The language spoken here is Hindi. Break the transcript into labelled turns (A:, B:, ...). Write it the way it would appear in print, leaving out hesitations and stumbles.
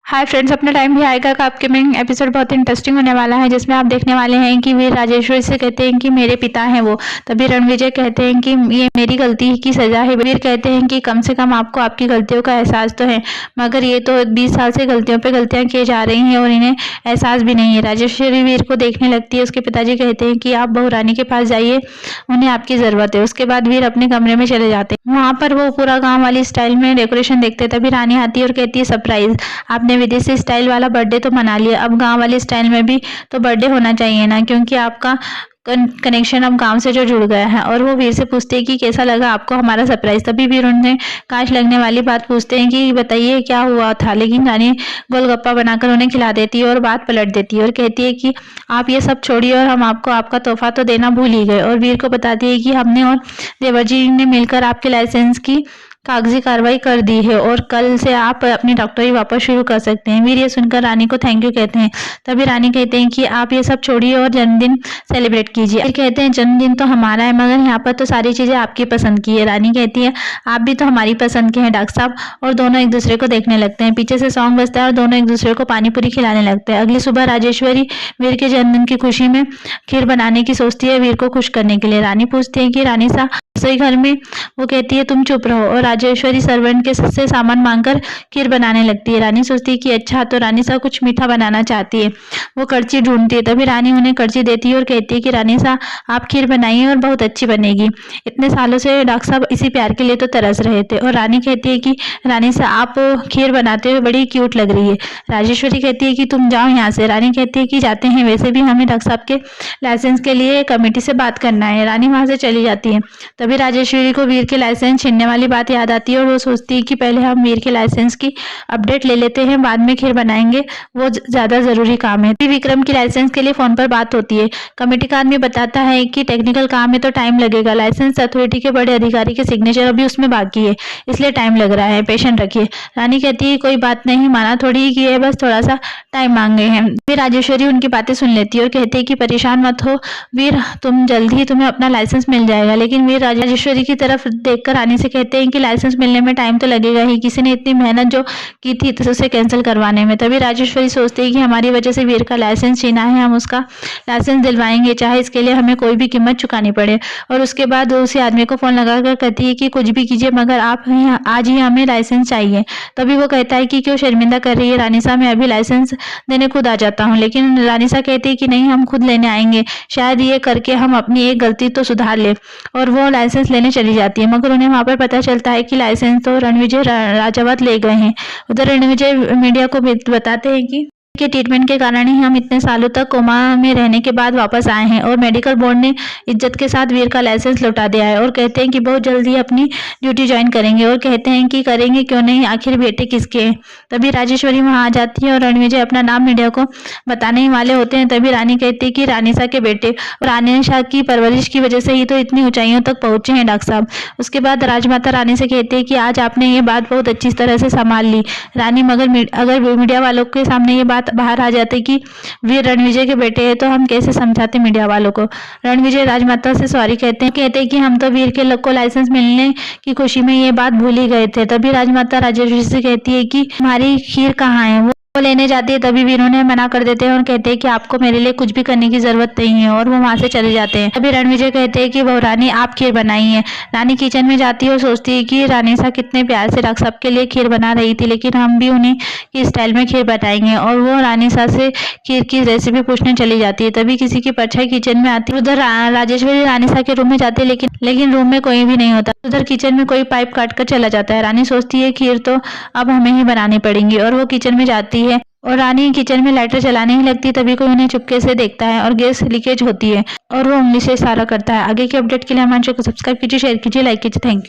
A: हाय फ्रेंड्स, अपना टाइम भी आएगा का अपकमिंग एपिसोड बहुत इंटरेस्टिंग होने वाला है, जिसमें आप देखने वाले हैं कि वीर राजेश्वरी से कहते हैं कि मेरे पिता हैं वो। तभी रणविजय कहते हैं कि ये मेरी गलती की सजा है। वीर कहते हैं कि कम से कम आपको आपकी गलतियों का एहसास तो है, मगर ये तो 20 साल से गलतियों पे गलतियां किए जा रही हैं और इन्हें एहसास भी नहीं है। राजेश्वरी वीर को देखने लगती है। उसके पिताजी कहते हैं कि आप बहू रानी के पास जाइए, उन्हें आपकी जरूरत है। उसके बाद वीर अपने कमरे में चले जाते हैं। वहां पर वो पूरा गाँव वाली स्टाइल में डेकोरेशन देखते हैं। तभी रानी आती है और कहती है सरप्राइज, आपने विदेशी स्टाइल वाला बर्थडे तो मना लिया, अब गांव वाले स्टाइल में भी तो बर्थडे होना चाहिए ना, क्योंकि आपका कनेक्शन अब गांव से जो जुड़ गया है। और वो वीर से पूछते हैं कि कैसा लगा आपको हमारा सरप्राइज। तभी वीर उन्हें काश लगने वाली बात पूछते हैं कि बताइए क्या हुआ था। लेकिन रानी गोलगप्पा बनाकर उन्हें खिला देती है और बात पलट देती है और कहती है कि आप ये सब छोड़िए और हम आपको आपका तोहफा तो देना भूल ही गए। और वीर को बताती है कि हमने और देवर जी ने मिलकर आपके लाइसेंस की कागजी कार्रवाई कर दी है और कल से आप अपनी डॉक्टरी वापस शुरू कर सकते हैं। वीर ये सुनकर रानी को थैंक यू कहते हैं। तभी रानी कहते हैं कि आप ये सब छोड़िए और जन्मदिन सेलिब्रेट कीजिए। वीर कहते हैं जन्मदिन तो हमारा है, मगर यहाँ पर तो सारी चीजें आपकी पसंद की है। रानी कहती है आप भी तो हमारी पसंद के हैं डॉक्टर साहब। और दोनों एक दूसरे को देखने लगते हैं। पीछे से सॉन्ग बजता है और दोनों एक दूसरे को पानी पूरी खिलाने लगते हैं। अगली सुबह राजेश्वरी वीर के जन्मदिन की खुशी में खीर बनाने की सोचती है वीर को खुश करने के लिए। रानी पूछती है कि रानी सा रसोई घर में, वो कहती है तुम चुप रहो। और राजेश्वरी सर्वेंट के से सामान मांगकर खीर बनाने लगती है। रानी सोचती है कि अच्छा, तो रानी सा कुछ मीठा बनाना चाहती है। वो करछी ढूंढती है। तभी रानी उन्हें करछी देती है और कहती है कि रानी सा आप खीर बनाइए और बहुत अच्छी बनेगी। इतने सालों से डॉक्टर साहब इसी प्यार के लिए तो तरस रहे थे। और रानी कहती है कि रानी सा आप खीर बनाते हुए बड़ी क्यूट लग रही है। राजेश्वरी कहती है कि तुम जाओ यहाँ से। रानी कहती है कि जाते हैं, वैसे भी हमें डॉक्टर साहब के लाइसेंस के लिए कमेटी से बात करना है। रानी वहां से चली जाती है। तभी राजेश्वरी को वीर के लाइसेंस छीनने वाली बात याद आती है और वो सोचती है कि पहले हम वीर के लाइसेंस की अपडेट ले लेते हैं, बाद में खीर बनाएंगे, वो ज्यादा जरूरी काम है। विक्रम की लाइसेंस के लिए फोन पर बात होती है। कमेटी का आदमी बताता है कि टेक्निकल काम है तो टाइम लगेगा, लाइसेंस अथॉरिटी के बड़े अधिकारी के सिग्नेचर अभी उसमें बाकी है, इसलिए टाइम लग रहा है, पेशेंट रखिए। रानी कहती है कोई बात नहीं, माना थोड़ी ही की है, बस थोड़ा सा टाइम मांगे हैं। फिर राजेश्वरी उनकी बातें सुन लेती है और कहती है कि परेशान मत हो वीर, तुम जल्द ही तुम्हें अपना लाइसेंस मिल जाएगा। लेकिन वीर राजेश्वरी की तरफ देखकर रानी से कहते हैं कि लाइसेंस मिलने में टाइम तो लगेगा ही, किसी ने इतनी मेहनत जो की थी तो उसे कैंसिल करवाने में। तभी राजेश्वरी सोचती है कि हमारी वजह से वीर का लाइसेंस छीना है, हम उसका लाइसेंस दिलवाएंगे, चाहे इसके लिए हमें कोई भी कीमत चुकानी पड़े। और उसके बाद उसी आदमी को फोन लगाकर कहती है कि कुछ भी कीजिए, मगर आप आज ही हमें लाइसेंस चाहिए। तभी वो कहता है कि क्यों शर्मिंदा कर रही है रानी साहब, मैं अभी लाइसेंस देने खुद आ जाता हूँ। लेकिन रानी साहब कहती है कि नहीं, हम खुद लेने आएंगे, शायद ये करके हम अपनी एक गलती तो सुधार ले। और वो लाइसेंस लेने चली जाती है, मगर उन्हें वहां पर पता चलता है कि लाइसेंस तो रणविजय राजावत ले गए हैं। उधर रणविजय मीडिया को बताते हैं कि के ट्रीटमेंट के कारण ही हम इतने सालों तक कोमा में रहने के बाद वापस आए हैं और मेडिकल बोर्ड ने इज्जत के साथ वीर का लाइसेंस लौटा दिया है और कहते हैं कि बहुत जल्दी अपनी ड्यूटी ज्वाइन करेंगे। और कहते हैं कि करेंगे क्यों नहीं, आखिर बेटे किसके हैं। तभी राजेश्वरी वहां आ जाती है और रणविजय अपना नाम मीडिया को बताने ही वाले होते हैं। तभी रानी कहती है कि रानीसा के बेटे, और रानीसा की परवरिश की वजह से ही तो इतनी ऊंचाइयों तक पहुंचे हैं डॉक्टर साहब। उसके बाद राजमाता रानी से कहती है कि आज आपने ये बात बहुत अच्छी तरह से संभाल ली रानी, मगर अगर मीडिया वालों के सामने ये बात बाहर आ जाते कि वीर रणविजय के बेटे हैं तो हम कैसे समझाते मीडिया वालों को। रणविजय राजमाता से सॉरी कहते हैं कि हम तो वीर के लोग को लाइसेंस मिलने की खुशी में ये बात भूल ही गए थे। तभी राजमाता राजेश्वरी से कहती है कि हमारी खीर कहाँ है। वो लेने जाती है, तभी वीर उन्हें मना कर देते हैं और कहते हैं कि आपको मेरे लिए कुछ भी करने की जरूरत नहीं है, और वो वहां से चले जाते हैं। तभी रणविजय कहते हैं कि बहु रानी आप खीर बनाई है। रानी किचन में जाती है और सोचती है कि रानी सा कितने प्यार से डॉक्टर साहब के लिए खीर बना रही थी, लेकिन हम भी उन्हीं की स्टाइल में खीर बनाएंगे। और वो रानी सा से खीर की रेसिपी पूछने चली जाती है। तभी किसी की परछाई किचन में आती है। उधर राजेश्वरी रानी सा के रूम में जाती है, लेकिन रूम में कोई भी नहीं होता। उधर किचन में कोई पाइप काट कर चला जाता है। रानी सोचती है खीर तो अब हमें ही बनानी पड़ेगी, और वो किचन में जाती है और रानी किचन में लाइटर चलाने ही लगती है। तभी कोई उन्हें चुपके से देखता है और गैस लीकेज होती है और वो उंगली से इशारा करता है। आगे की अपडेट के लिए हमारे चैनल को सब्सक्राइब कीजिए, शेयर कीजिए, लाइक कीजिए। Thank you.